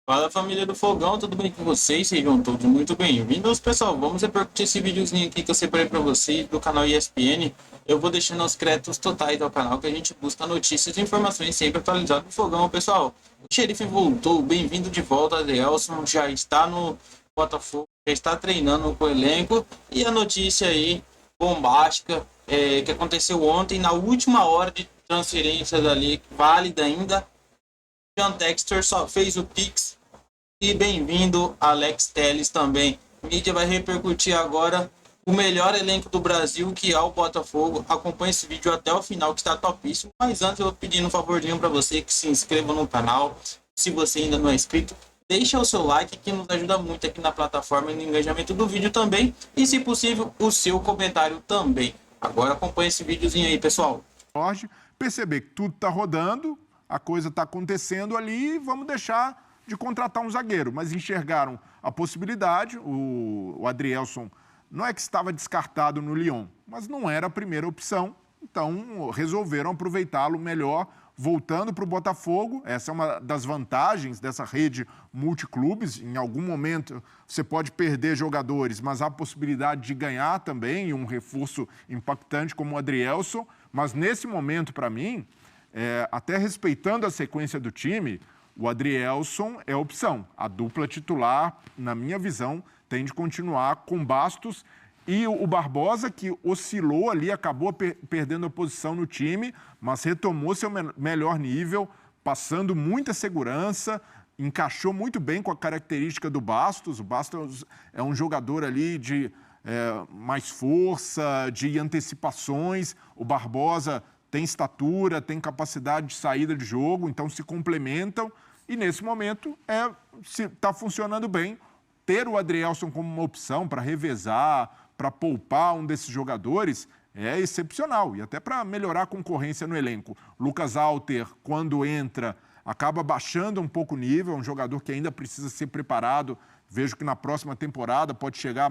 Fala família do Fogão, tudo bem com vocês? Sejam todos muito bem-vindos, pessoal. Vamos repercutir esse videozinho aqui que eu separei para vocês do canal ESPN. Eu vou deixando os créditos totais ao canal que a gente busca notícias e informações sempre atualizadas do Fogão, pessoal. O xerife voltou, bem-vindo de volta, Adelson, já está no Botafogo, já está treinando com o elenco. E a notícia aí bombástica que aconteceu ontem, na última hora de transferência dali, válida ainda. John Textor só fez o Pix. E bem-vindo, Alex Telles também. Mídia vai repercutir agora o melhor elenco do Brasil, que é o Botafogo. Acompanhe esse vídeo até o final, que está topíssimo. Mas antes eu vou pedir um favorzinho para você que se inscreva no canal. Se você ainda não é inscrito, deixa o seu like, que nos ajuda muito aqui na plataforma e no engajamento do vídeo também. E, se possível, o seu comentário também. Agora acompanhe esse videozinho aí, pessoal. Jorge, perceber que tudo está rodando, a coisa está acontecendo ali, vamos deixar de contratar um zagueiro. Mas enxergaram a possibilidade, o Adrielson não é que estava descartado no Lyon, mas não era a primeira opção, então resolveram aproveitá-lo melhor, voltando para o Botafogo. Essa é uma das vantagens dessa rede multiclubes. Em algum momento você pode perder jogadores, mas há a possibilidade de ganhar também, um reforço impactante como o Adrielson. Mas nesse momento, para mim, até respeitando a sequência do time, o Adrielson é opção. A dupla titular, na minha visão, tem de continuar com Bastos e o Barbosa, que oscilou ali, acabou perdendo a posição no time, mas retomou seu melhor nível, passando muita segurança, encaixou muito bem com a característica do Bastos. O Bastos é um jogador ali de mais força, de antecipações. O Barbosa tem estatura, tem capacidade de saída de jogo, então se complementam. E nesse momento está funcionando bem. Ter o Adrielson como uma opção para revezar, para poupar um desses jogadores, é excepcional. E até para melhorar a concorrência no elenco. Lucas Alter, quando entra, acaba baixando um pouco o nível, é um jogador que ainda precisa ser preparado. Vejo que na próxima temporada pode chegar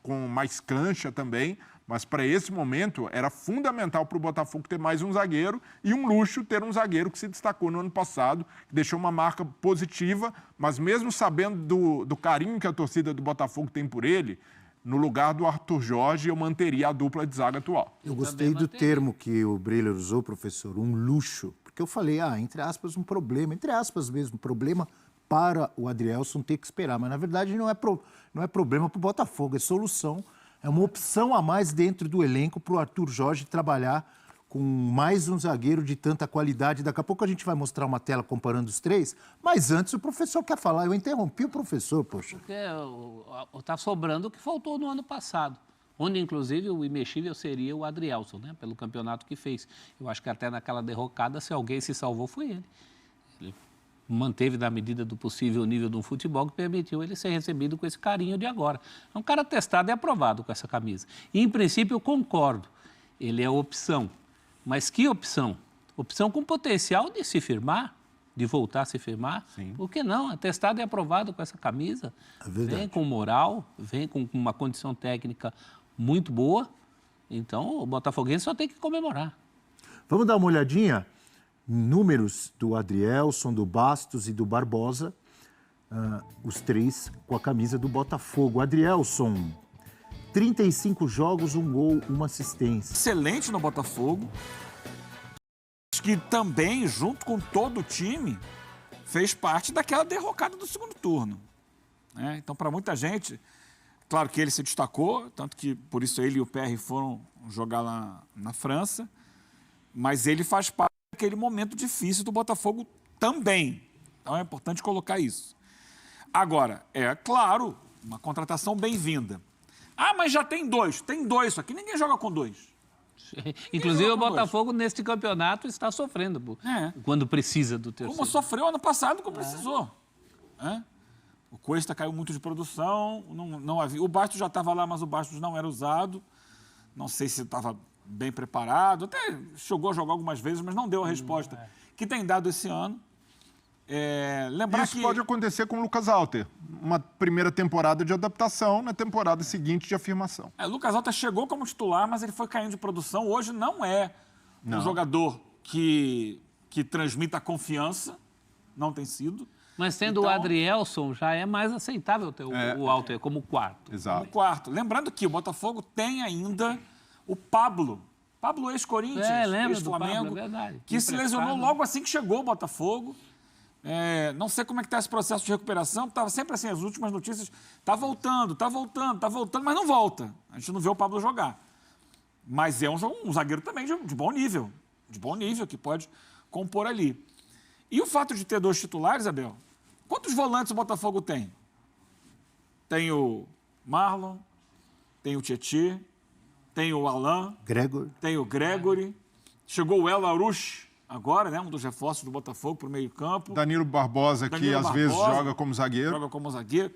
com mais cancha também, mas para esse momento era fundamental para o Botafogo ter mais um zagueiro e um luxo ter um zagueiro que se destacou no ano passado, que deixou uma marca positiva, mas mesmo sabendo do carinho que a torcida do Botafogo tem por ele, no lugar do Arthur Jorge, eu manteria a dupla de zaga atual. Eu gostei do termo que o Breler usou, professor, um luxo, porque eu falei, entre aspas, um problema, entre aspas mesmo, problema para o Adrielson ter que esperar, mas na verdade não é problema para o Botafogo, é solução, é uma opção a mais dentro do elenco para o Arthur Jorge trabalhar com mais um zagueiro de tanta qualidade. Daqui a pouco a gente vai mostrar uma tela comparando os três, mas antes o professor quer falar, eu interrompi o professor, poxa. Porque está sobrando o que faltou no ano passado, onde inclusive o imexível seria o Adrielson, né, pelo campeonato que fez. Eu acho que até naquela derrocada, se alguém se salvou, foi ele. Ele manteve na medida do possível o nível de um futebol que permitiu ele ser recebido com esse carinho de agora. É um cara testado e aprovado com essa camisa. E, em princípio, eu concordo. Ele é opção. Mas que opção? Opção com potencial de se firmar, de voltar a se firmar. Sim. Por que não? É testado e aprovado com essa camisa. É verdade. Vem com moral, vem com uma condição técnica muito boa. Então, o botafoguense só tem que comemorar. Vamos dar uma olhadinha? Números do Adrielson, do Bastos e do Barbosa, os três com a camisa do Botafogo. Adrielson, 35 jogos, 1 gol, 1 assistência. Excelente no Botafogo, que também, junto com todo o time, fez parte daquela derrocada do segundo turno. Então, para muita gente, claro que ele se destacou, tanto que por isso ele e o PR foram jogar lá na França, mas ele faz parte aquele momento difícil do Botafogo também. Então é importante colocar isso. Agora, é claro, uma contratação bem-vinda. Mas já tem dois. Tem dois, só que ninguém joga com dois. Inclusive o Botafogo, neste campeonato, está sofrendo quando precisa do terceiro. Como sofreu ano passado, como precisou. O Cuesta caiu muito de produção, não havia. O Bastos já estava lá, mas o Bastos não era usado. Não sei se estava bem preparado, até chegou a jogar algumas vezes, mas não deu a resposta que tem dado esse ano. Isso pode acontecer com o Lucas Alter. Uma primeira temporada de adaptação, na temporada seguinte de afirmação. Lucas Alter chegou como titular, mas ele foi caindo de produção. Hoje não é um jogador que transmita confiança, não tem sido. Mas tendo o Adrielson, já é mais aceitável ter o Alter como quarto. Exato. No quarto. Lembrando que o Botafogo tem ainda o Pablo. Pablo ex-Corinthians, Lembra do Pablo, ex-Flamengo, é verdade. que se lesionou logo assim que chegou o Botafogo. Não sei como é que está esse processo de recuperação, estava sempre assim, as últimas notícias, tá voltando, mas não volta. A gente não vê o Pablo jogar. Mas é um zagueiro também de bom nível, que pode compor ali. E o fato de ter 2 titulares, Abel, quantos volantes o Botafogo tem? Tem o Marlon, tem o Tietê, tem o Alain, tem o Gregory, chegou o El Arouche agora, né, um dos reforços do Botafogo para o meio-campo. Danilo Barbosa, que às vezes joga como zagueiro.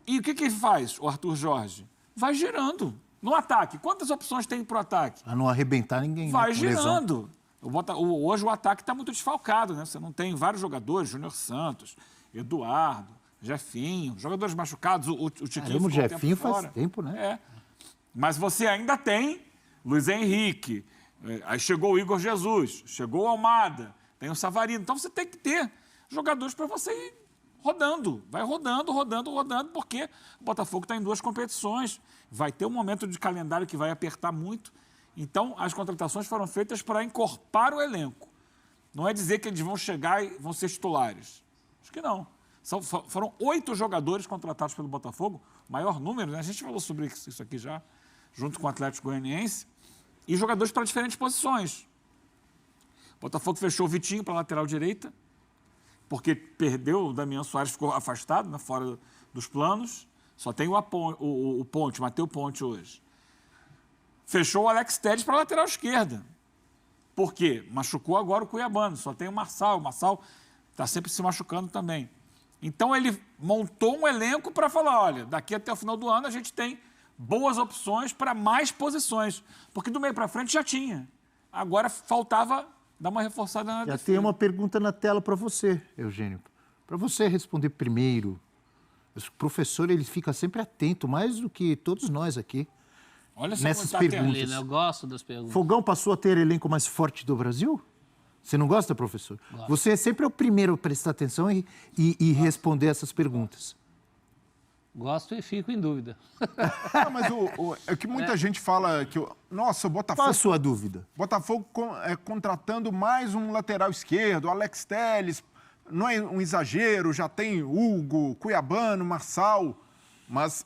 E o que ele faz, o Arthur Jorge? Vai girando. No ataque, quantas opções tem para o ataque? Para não arrebentar ninguém. Vai né, com lesão. girando. Hoje o ataque está muito desfalcado, né? Você não tem vários jogadores, Júnior Santos, Eduardo, Jefinho, jogadores machucados, o Tiquinho O Jefinho faz faz tempo, né? Mas você ainda tem Luiz Henrique, aí chegou o Igor Jesus, chegou o Almada, tem o Savarino. Então você tem que ter jogadores para você ir rodando. Vai rodando, porque o Botafogo está em 2 competições. Vai ter um momento de calendário que vai apertar muito. Então, as contratações foram feitas para encorpar o elenco. Não é dizer que eles vão chegar e vão ser titulares. Acho que não. Foram 8 jogadores contratados pelo Botafogo, maior número, né? A gente falou sobre isso aqui já, junto com o Atlético Goianiense, e jogadores para diferentes posições. O Botafogo fechou o Vitinho para a lateral direita, porque perdeu, o Damian Soares ficou afastado, né, fora dos planos. Só tem o Ponte, Matheus Ponte hoje. Fechou o Alex Telles para a lateral esquerda. Por quê? Machucou agora o Cuiabano, só tem o Marçal. O Marçal está sempre se machucando também. Então ele montou um elenco para falar, olha, daqui até o final do ano a gente tem boas opções para mais posições. Porque do meio para frente já tinha. Agora faltava dar uma reforçada na defesa. Já tem uma pergunta na tela para você, Eugênio. Para você responder primeiro. O professor, ele fica sempre atento, mais do que todos nós aqui. Olha só nessas como tá perguntas. Eu gosto das perguntas. Fogão passou a ter elenco mais forte do Brasil? Você não gosta, professor? Gosto. Você é sempre o primeiro a prestar atenção e responder essas perguntas. Gosto e fico em dúvida. Mas é que muita gente fala que... Nossa, o Botafogo... Qual a sua dúvida? Botafogo contratando mais um lateral esquerdo, Alex Telles. Não é um exagero, já tem Hugo, Cuiabano, Marçal. Mas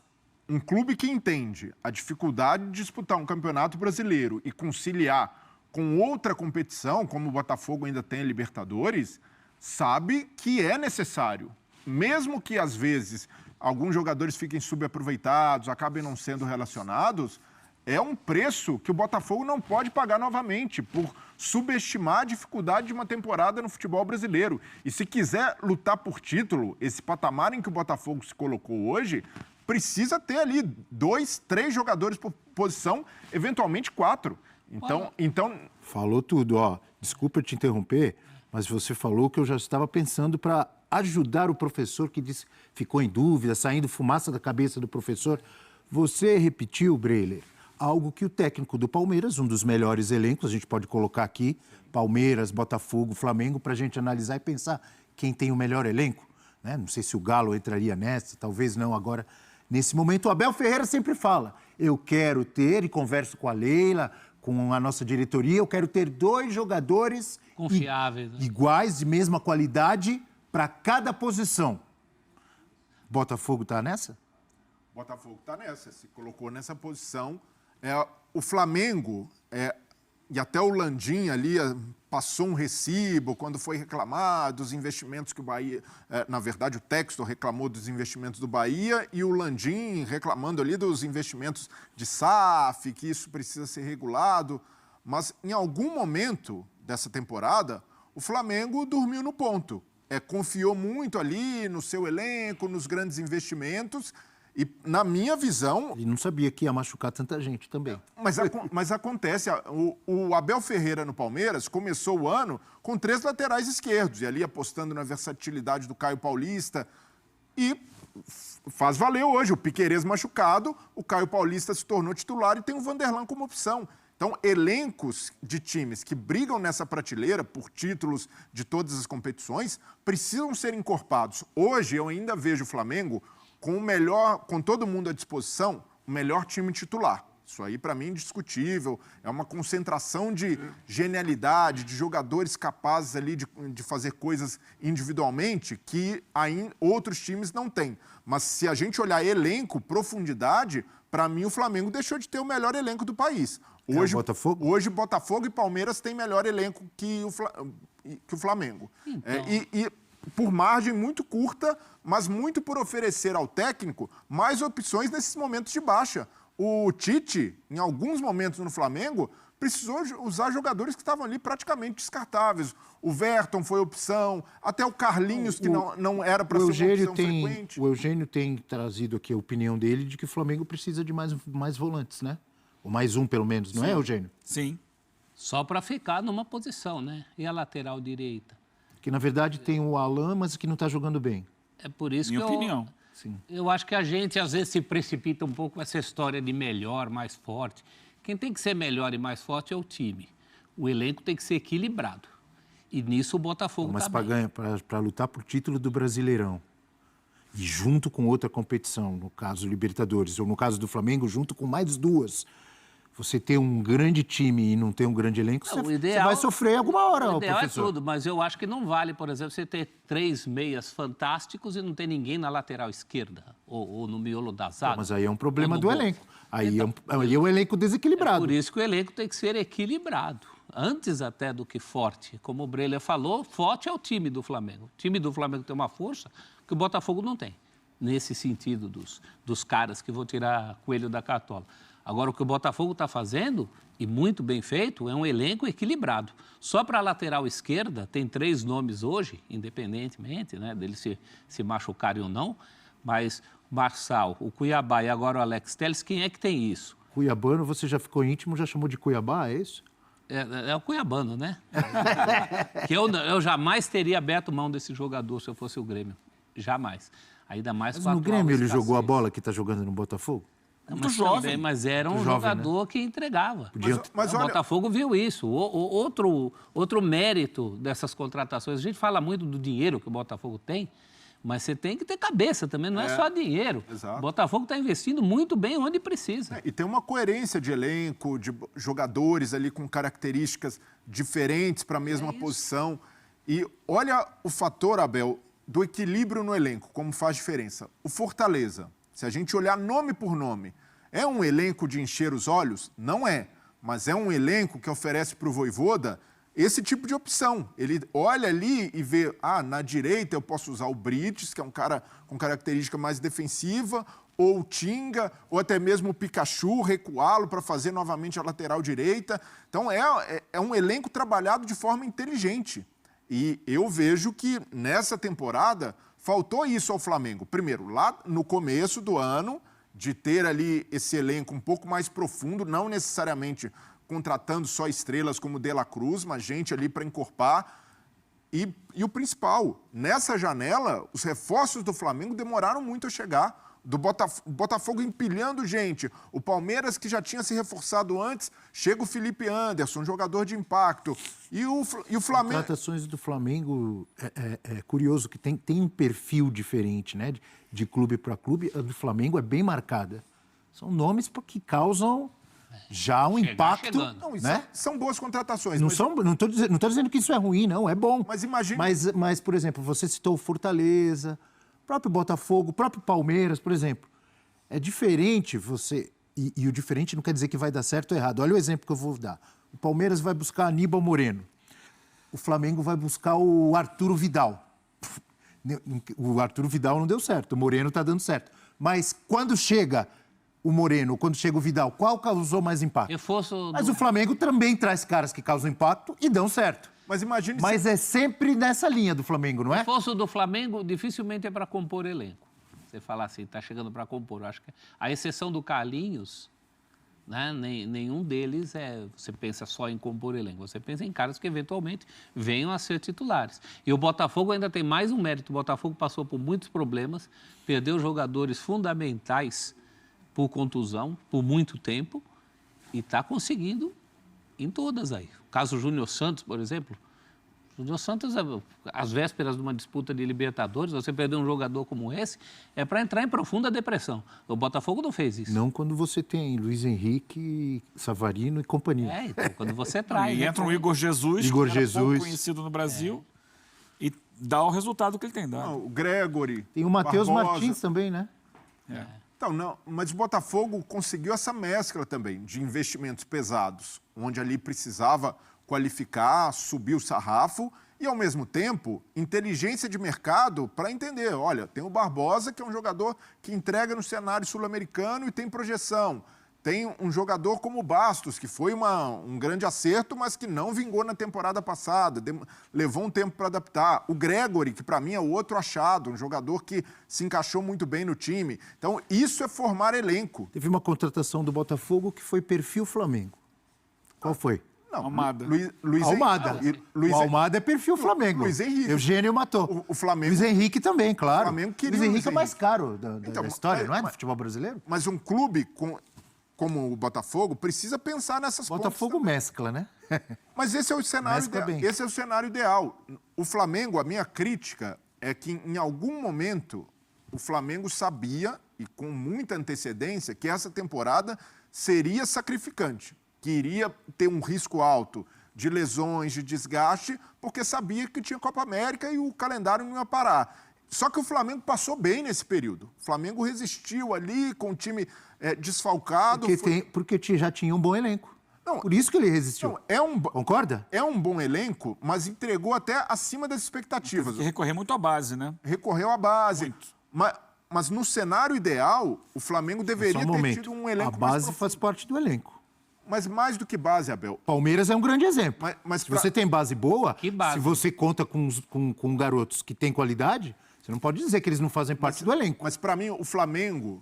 um clube que entende a dificuldade de disputar um campeonato brasileiro e conciliar com outra competição, como o Botafogo ainda tem a Libertadores, sabe que é necessário. Mesmo que, às vezes, alguns jogadores fiquem subaproveitados, acabem não sendo relacionados, é um preço que o Botafogo não pode pagar novamente por subestimar a dificuldade de uma temporada no futebol brasileiro. E se quiser lutar por título, esse patamar em que o Botafogo se colocou hoje, precisa ter ali 2, 3 jogadores por posição, eventualmente 4. Então... Falou tudo, ó. Desculpa te interromper, mas você falou que eu já estava pensando para ajudar o professor que disse, ficou em dúvida, saindo fumaça da cabeça do professor. Você repetiu, Breler, algo que o técnico do Palmeiras, um dos melhores elencos, a gente pode colocar aqui, Palmeiras, Botafogo, Flamengo, para a gente analisar e pensar quem tem o melhor elenco. Né? Não sei se o Galo entraria nessa, talvez não agora. Nesse momento, o Abel Ferreira sempre fala, eu quero ter, e converso com a Leila, com a nossa diretoria, eu quero ter 2 jogadores confiáveis, né? iguais, de mesma qualidade, para cada posição. Botafogo está nessa? Botafogo está nessa, se colocou nessa posição. O Flamengo, e até o Landim ali passou um recibo quando foi reclamar dos investimentos que o Bahia... na verdade, o Textor reclamou dos investimentos do Bahia e o Landim reclamando ali dos investimentos de SAF, que isso precisa ser regulado. Mas, em algum momento dessa temporada, o Flamengo dormiu no ponto. Confiou muito ali no seu elenco, nos grandes investimentos... E, na minha visão... Ele não sabia que ia machucar tanta gente também. Mas acontece, o Abel Ferreira no Palmeiras começou o ano com 3 laterais esquerdos, e ali apostando na versatilidade do Caio Paulista, e faz valer hoje. O Piquerez machucado, o Caio Paulista se tornou titular e tem o Vanderlan como opção. Então, elencos de times que brigam nessa prateleira por títulos de todas as competições precisam ser encorpados. Hoje, eu ainda vejo o Flamengo com o melhor, com todo mundo à disposição, o melhor time titular. Isso aí, para mim, é indiscutível. É uma concentração de genialidade, de jogadores capazes ali de fazer coisas individualmente que outros times não têm. Mas se a gente olhar elenco, profundidade, para mim o Flamengo deixou de ter o melhor elenco do país. Hoje, Botafogo e Palmeiras têm melhor elenco que o Flamengo. Então... E por margem muito curta, mas muito por oferecer ao técnico mais opções nesses momentos de baixa. O Tite, em alguns momentos no Flamengo, precisou usar jogadores que estavam ali praticamente descartáveis. O Verton foi opção, até o Carlinhos, que não era para ser uma opção frequente. O Eugênio tem trazido aqui a opinião dele de que o Flamengo precisa de mais volantes, né? Ou mais um, pelo menos, não é, Eugênio? Sim. Só para ficar numa posição, né? E a lateral direita? Que, na verdade, tem o Alan, mas que não está jogando bem. É por isso Minha opinião. Sim. Eu acho que a gente, às vezes, se precipita um pouco com essa história de melhor, mais forte. Quem tem que ser melhor e mais forte é o time. O elenco tem que ser equilibrado. E nisso o Botafogo está bem. Mas para lutar por título do Brasileirão, e junto com outra competição, no caso Libertadores, ou no caso do Flamengo, junto com mais duas, você ter um grande time e não ter um grande elenco, você vai sofrer alguma hora, o ideal professor. É tudo, mas eu acho que não vale, por exemplo, você ter 3 meias fantásticos e não ter ninguém na lateral esquerda ou no miolo da zaga. Mas aí é um problema do gol. elenco. Aí é um elenco desequilibrado. Por isso que o elenco tem que ser equilibrado, antes até do que forte. Como o Breler falou, forte é o time do Flamengo. O time do Flamengo tem uma força que o Botafogo não tem, nesse sentido dos caras que vão tirar coelho da cartola. Agora, o que o Botafogo está fazendo, e muito bem feito, é um elenco equilibrado. Só para a lateral esquerda, tem 3 nomes hoje, independentemente, né, deles se machucarem ou não, mas o Marçal, o Cuiabá e agora o Alex Telles, quem é que tem isso? Cuiabano, você já ficou íntimo, já chamou de Cuiabá, é isso? É o Cuiabano, né? Que eu jamais teria aberto mão desse jogador se eu fosse o Grêmio. Jamais. Ainda mais Mas com a no Grêmio ele escassez. jovou a bola que está jogando no Botafogo? Muito jovem. Mas era um jogador que entregava. Mas O olha... Botafogo viu isso. Outro mérito dessas contratações, a gente fala muito do dinheiro que o Botafogo tem, mas você tem que ter cabeça também, não é só dinheiro. Exato. O Botafogo está investindo muito bem onde precisa. E tem uma coerência de elenco, de jogadores ali com características diferentes para a mesma posição. E olha o fator, Abel, do equilíbrio no elenco, como faz diferença. O Fortaleza, se a gente olhar nome por nome, é um elenco de encher os olhos? Não é. Mas é um elenco que oferece para o Vojvoda esse tipo de opção. Ele olha ali e vê, na direita eu posso usar o Brites, que é um cara com característica mais defensiva, ou o Tinga, ou até mesmo o Pikachu, recuá-lo para fazer novamente a lateral direita. Então é um elenco trabalhado de forma inteligente. E eu vejo que nessa temporada faltou isso ao Flamengo. Primeiro, lá no começo do ano, de ter ali esse elenco um pouco mais profundo, não necessariamente contratando só estrelas como De La Cruz, mas gente ali para encorpar. E o principal, nessa janela, os reforços do Flamengo demoraram muito a chegar. Do Botafogo empilhando gente. O Palmeiras, que já tinha se reforçado antes, chega o Felipe Anderson, jogador de impacto. E o Flamengo... As contratações do Flamengo, é curioso que tem um perfil diferente, né? De clube para clube. A do Flamengo é bem marcada. São nomes que causam já um impacto. Não, né? são boas contratações. Não estou dizendo que isso é ruim, não. É bom. Mas imagine... Mas, por exemplo, você citou o Fortaleza... O próprio Botafogo, o próprio Palmeiras, por exemplo. É diferente você... E o diferente não quer dizer que vai dar certo ou errado. Olha o exemplo que eu vou dar. O Palmeiras vai buscar Aníbal Moreno. O Flamengo vai buscar o Arturo Vidal. O Arturo Vidal não deu certo. O Moreno está dando certo. Mas quando chega o Moreno, quando chega o Vidal, qual causou mais impacto? Mas o Flamengo também traz caras que causam impacto e dão certo. Mas imagine... Mas é sempre nessa linha do Flamengo, não é? O reforço do Flamengo dificilmente é para compor elenco. Você falar assim, está chegando para compor. Eu acho que a exceção do Carlinhos, né, nenhum deles você pensa só em compor elenco. Você pensa em caras que eventualmente venham a ser titulares. E o Botafogo ainda tem mais um mérito. O Botafogo passou por muitos problemas, perdeu jogadores fundamentais por contusão, por muito tempo, e está conseguindo Em todas aí. O caso Júnior Santos, por exemplo. Júnior Santos, às vésperas de uma disputa de Libertadores, você perder um jogador como esse, é para entrar em profunda depressão. O Botafogo não fez isso. Não quando você tem Luiz Henrique, Savarino e companhia. Então, quando você traz... E entra o Igor Jesus, Igor que era pouco Jesus. conhecido no Brasil, e dá o resultado que ele tem dado. Não, o Gregory. Tem o Matheus Barbosa. Martins também, né? Então, não, mas o Botafogo conseguiu essa mescla também de investimentos pesados, onde ali precisava qualificar, subir o sarrafo e, ao mesmo tempo, inteligência de mercado para entender. Olha, tem o Barbosa, que é um jogador que entrega no cenário sul-americano e tem projeção. Tem um jogador como o Bastos, que foi um grande acerto, mas que não vingou na temporada passada, levou um tempo para adaptar. O Gregory, que para mim é o outro achado, um jogador que se encaixou muito bem no time. Então, isso é formar elenco. Teve uma contratação do Botafogo que foi perfil Flamengo. Qual foi? Não, Almada. Luiz Almada. O Almada é perfil Flamengo. Luiz Henrique. Eugênio matou. O Flamengo... Luiz Henrique também, claro. O Flamengo queria Luiz o Henrique Luiz é mais Henrique. caro da Então, história, não é? Do mas- futebol brasileiro. Mas um clube como o Botafogo precisa pensar nessas Botafogo pontas. mescla, né? Mas esse é o cenário Mescla ideal. bem. Esse é o cenário ideal. O Flamengo, a minha crítica é que em algum momento o Flamengo sabia, e com muita antecedência, que essa temporada seria sacrificante, que iria ter um risco alto de lesões, de desgaste, porque sabia que tinha Copa América e o calendário não ia parar. Só que o Flamengo passou bem nesse período. O Flamengo resistiu ali com o time desfalcado. Porque já tinha um bom elenco. Não, Por isso que ele resistiu. Não, Concorda? é um bom elenco, mas entregou até acima das expectativas. Tem que recorrer muito à base, né? Recorreu à base. Mas no cenário ideal, o Flamengo Só deveria um ter momento. tido um elenco A mais base profundo. faz parte do elenco. Mas mais do que base, Abel. Palmeiras é um grande exemplo. Mas Se você tem base boa, Que base? se você conta com garotos que têm qualidade, você não pode dizer que eles não fazem parte do elenco. Mas para mim, o Flamengo,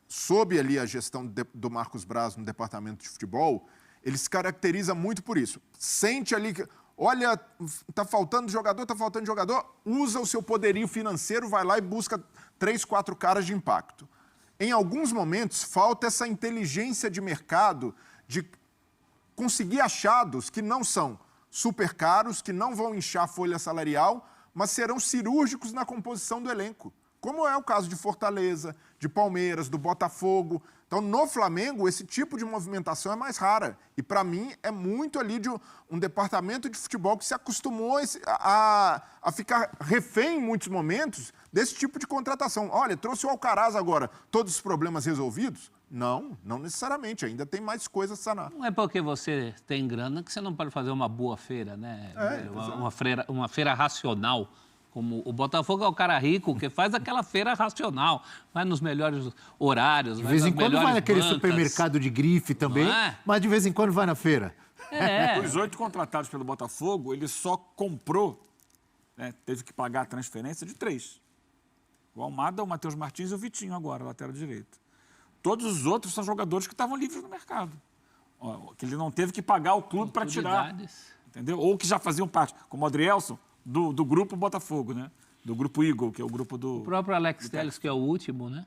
sob ali a gestão do Marcos Braz no departamento de futebol, ele se caracteriza muito por isso. Sente ali que, olha, tá faltando jogador, usa o seu poderio financeiro, vai lá e busca 3, 4 caras de impacto. Em alguns momentos, falta essa inteligência de mercado de conseguir achados que não são super caros, que não vão inchar a folha salarial, mas serão cirúrgicos na composição do elenco. Como é o caso de Fortaleza, de Palmeiras, do Botafogo. Então, no Flamengo, esse tipo de movimentação é mais rara. E, para mim, é muito ali de um departamento de futebol que se acostumou a ficar refém, em muitos momentos, desse tipo de contratação. Olha, trouxe o Alcaraz agora, todos os problemas resolvidos? Não necessariamente. Ainda tem mais coisas a sanar. Não é porque você tem grana que você não pode fazer uma boa feira, né? Uma feira racional. Como o Botafogo é o cara rico que faz aquela feira racional, vai nos melhores horários, De vez em quando vai naquele supermercado de grife também, Não é? mas de vez em quando vai na feira. Os 8 contratados pelo Botafogo, ele só comprou, né, teve que pagar a transferência de 3. O Almada, o Matheus Martins e o Vitinho agora, lateral direito. Todos os outros são jogadores que estavam livres no mercado. Ó, que ele não teve que pagar o clube para tirar. Entendeu? Ou que já faziam parte, como o Adrielson, do grupo Botafogo, né? Do grupo Eagle, que é o grupo do... O próprio Alex Telles, que é o último, né?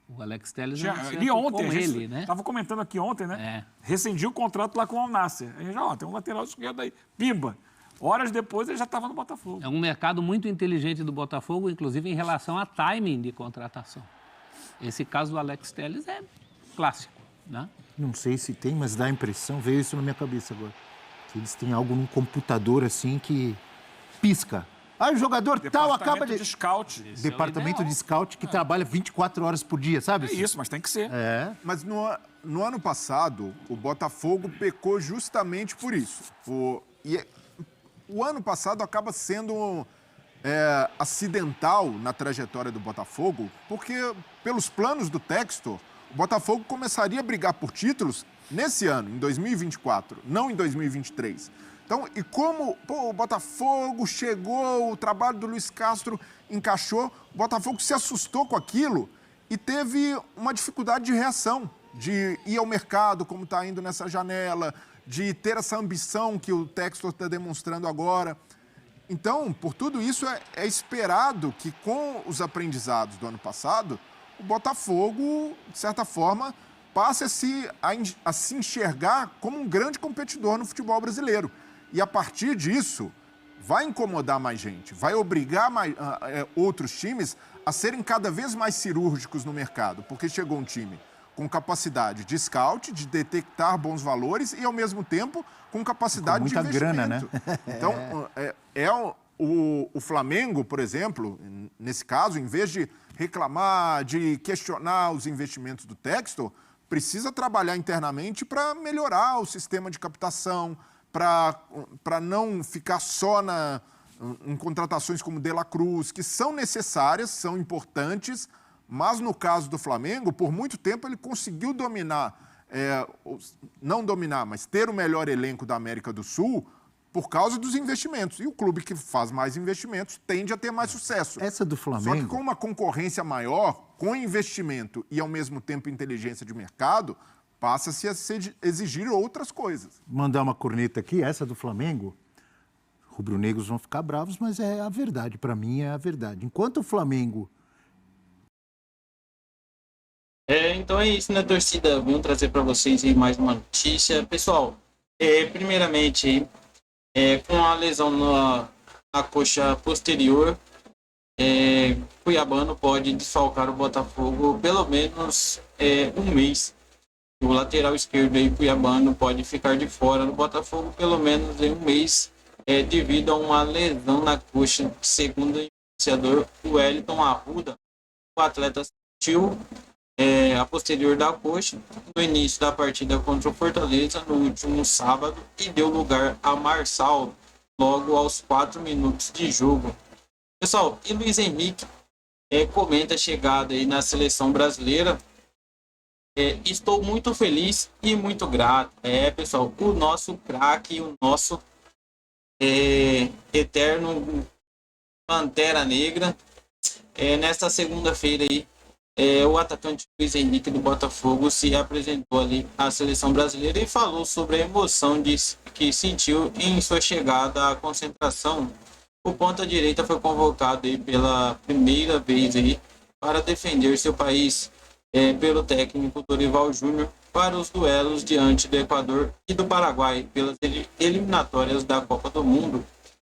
O Alex Telles E ontem, com a gente ele, né? estava comentando aqui ontem, né? Rescindiu o contrato lá com o Al Nassr. Aí já, tem um lateral esquerdo aí. Pimba! Horas depois ele já estava no Botafogo. É um mercado muito inteligente do Botafogo, inclusive em relação a timing de contratação. Esse caso do Alex Telles é clássico, né? Não sei se tem, mas dá a impressão, veio isso na minha cabeça agora, que eles têm algo num computador assim que pisca. Ah, o jogador tal acaba de... scout. Departamento de scout que trabalha 24 horas por dia, sabe? É isso, mas tem que ser. Mas no ano passado, o Botafogo pecou justamente por isso. O ano passado acaba sendo acidental na trajetória do Botafogo, porque pelos planos do Textor, o Botafogo começaria a brigar por títulos nesse ano, em 2024, não em 2023. Então, e como o Botafogo chegou, o trabalho do Luiz Castro encaixou, o Botafogo se assustou com aquilo e teve uma dificuldade de reação, de ir ao mercado como está indo nessa janela, de ter essa ambição que o Textor está demonstrando agora. Então, por tudo isso, é esperado que com os aprendizados do ano passado, o Botafogo, de certa forma, passe a se enxergar como um grande competidor no futebol brasileiro. E a partir disso, vai incomodar mais gente, vai obrigar outros times a serem cada vez mais cirúrgicos no mercado, porque chegou um time com capacidade de scout, de detectar bons valores e, ao mesmo tempo, com capacidade com muita de investimento. grana, né? Então, o Flamengo, por exemplo, nesse caso, em vez de reclamar, de questionar os investimentos do Textor, precisa trabalhar internamente para melhorar o sistema de captação, para não ficar só em contratações como De La Cruz, que são necessárias, são importantes, mas no caso do Flamengo, por muito tempo ele conseguiu dominar, não dominar, mas ter o melhor elenco da América do Sul por causa dos investimentos. E o clube que faz mais investimentos tende a ter mais sucesso. Essa do Flamengo... Só que com uma concorrência maior, com investimento e, ao mesmo tempo, inteligência de mercado, passa-se a exigir outras coisas. Mandar uma corneta aqui, essa do Flamengo, rubro-negros vão ficar bravos, mas é a verdade, para mim é a verdade. Enquanto o Flamengo... Então é isso, né, torcida? Vamos trazer para vocês aí mais uma notícia. Pessoal, primeiramente, com a lesão na coxa posterior, Cuiabano pode desfalcar o Botafogo pelo menos um mês. O lateral esquerdo aí, Cuiabano, pode ficar de fora do Botafogo pelo menos em um mês, devido a uma lesão na coxa, segundo o iniciador, o Wellington Arruda. O atleta sentiu a posterior da coxa no início da partida contra o Fortaleza no último sábado e deu lugar a Marçal logo aos 4 minutos de jogo. Pessoal, e Luiz Henrique comenta a chegada aí na seleção brasileira. Estou muito feliz e muito grato. Pessoal, o nosso craque, o nosso eterno Pantera Negra, nesta segunda-feira aí, o atacante Luiz Henrique do Botafogo se apresentou ali à seleção brasileira e falou sobre a emoção que sentiu em sua chegada à concentração. O ponta-direita foi convocado aí pela primeira vez aí para defender seu país pelo técnico Dorival Júnior para os duelos diante do Equador e do Paraguai pelas eliminatórias da Copa do Mundo.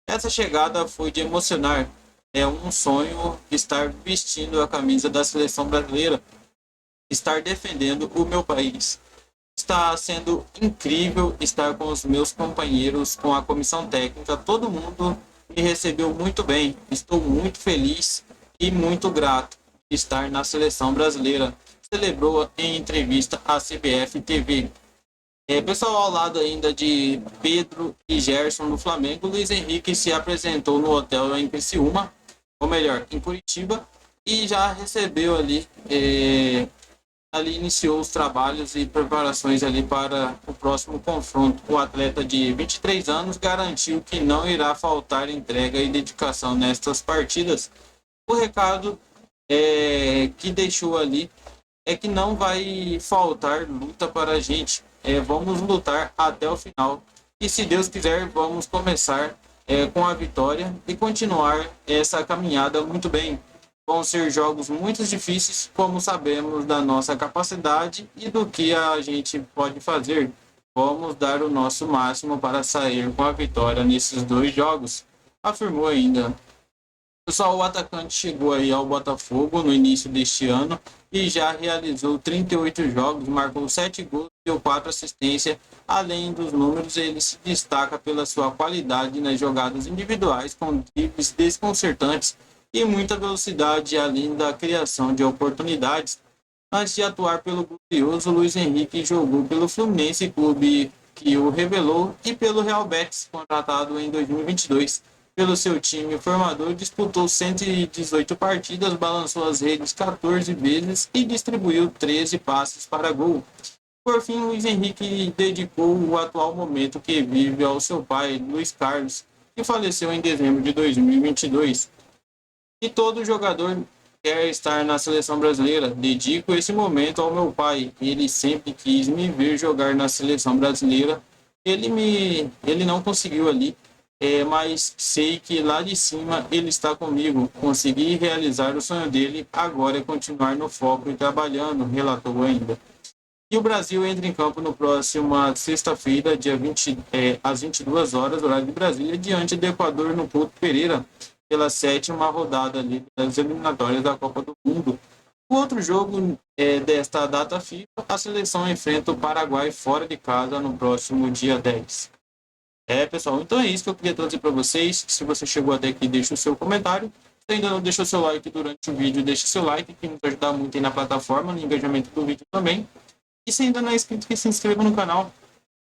Essa chegada foi de emocionar. É um sonho estar vestindo a camisa da seleção brasileira, estar defendendo o meu país. Está sendo incrível estar com os meus companheiros, com a comissão técnica, todo mundo me recebeu muito bem. Estou muito feliz e muito grato de estar na seleção brasileira, celebrou em entrevista à CBF TV. Pessoal, ao lado ainda de Pedro e Gerson do Flamengo, Luiz Henrique se apresentou no hotel em Criciúma, ou melhor, em Curitiba, e já recebeu ali iniciou os trabalhos e preparações ali para o próximo confronto. O atleta de 23 anos garantiu que não irá faltar entrega e dedicação nestas partidas. O recado que deixou ali é que não vai faltar luta para a gente. Vamos lutar até o final. E se Deus quiser, vamos começar com a vitória e continuar essa caminhada muito bem. Vão ser jogos muito difíceis, como sabemos da nossa capacidade e do que a gente pode fazer. Vamos dar o nosso máximo para sair com a vitória nesses 2 jogos, afirmou ainda. Pessoal, o atacante chegou aí ao Botafogo no início deste ano e já realizou 38 jogos, marcou 7 gols e deu 4 assistências. Além dos números, ele se destaca pela sua qualidade nas jogadas individuais, com dribles desconcertantes e muita velocidade, além da criação de oportunidades. Antes de atuar pelo glorioso, Luiz Henrique jogou pelo Fluminense, clube que o revelou, e pelo Real Betis, contratado em 2022. Pelo seu time formador, disputou 118 partidas, balançou as redes 14 vezes e distribuiu 13 passes para gol. Por fim, Luiz Henrique dedicou o atual momento que vive ao seu pai, Luiz Carlos, que faleceu em dezembro de 2022. E todo jogador quer estar na seleção brasileira. Dedico esse momento ao meu pai. Ele sempre quis me ver jogar na seleção brasileira. Ele não conseguiu ali, mas sei que lá de cima ele está comigo. Consegui realizar o sonho dele. Agora é continuar no foco e trabalhando, relatou ainda. E o Brasil entra em campo no próximo sexta-feira, dia 20, às 22 horas, horário de Brasília, diante do Equador no Couto Pereira, pela 7ª rodada ali das eliminatórias da Copa do Mundo. O outro jogo desta data FIFA, a seleção enfrenta o Paraguai fora de casa no próximo dia 10. Pessoal, então é isso que eu queria trazer para vocês. Se você chegou até aqui, deixa o seu comentário. Se ainda não deixou seu like durante o vídeo, deixa seu like, que nos ajuda muito aí na plataforma, no engajamento do vídeo também. E se ainda não é inscrito, que se inscreva no canal.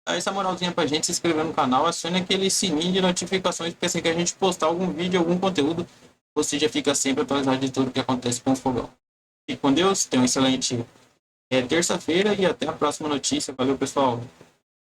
Dá essa moralzinha pra gente, se inscrever no canal, acione aquele sininho de notificações, porque assim que a gente postar algum vídeo, algum conteúdo, você já fica sempre atualizado de tudo que acontece com o Fogão. Fique com Deus, tenha uma excelente terça-feira e até a próxima notícia. Valeu, pessoal!